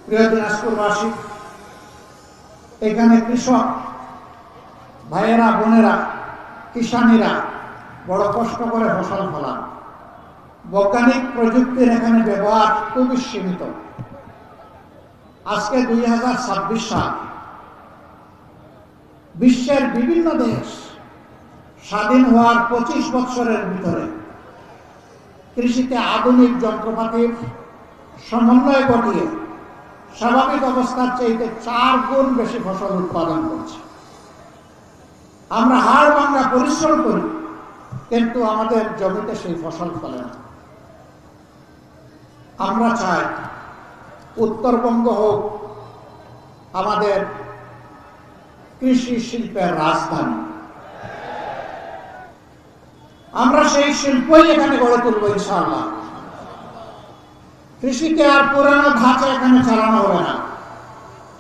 প্রিয় দিনাজপুরবাসী, এখানে কৃষক ভাইয়েরা বোনেরা কিষানীরা বড় কষ্ট করে ফসল ফলান। বৈজ্ঞানিক প্রযুক্তির এখানে ব্যবহার খুবই সীমিত। আজকে 2026 সাল, বিশ্বের বিভিন্ন দেশ স্বাধীন হওয়ার 25 বছরের ভিতরে কৃষিতে আধুনিক যন্ত্রপাতির সমন্বয় ঘটিয়ে স্বাভাবিক অবস্থার চাইতে 4 গুণ বেশি ফসল উৎপাদন করছে। আমরা হাড় ভাঙা পরিশ্রম করি, কিন্তু আমাদের জমিতে সেই ফসল ফলে না। আমরা চাই উত্তরবঙ্গ হোক আমাদের কৃষি শিল্পের রাজধানী। আমরা সেই শিল্পই এখানে গড়ে তুলব ইনশাআল্লাহ। কৃষিকে আর পুরানো ধাঁচে এখানে চালানো হবে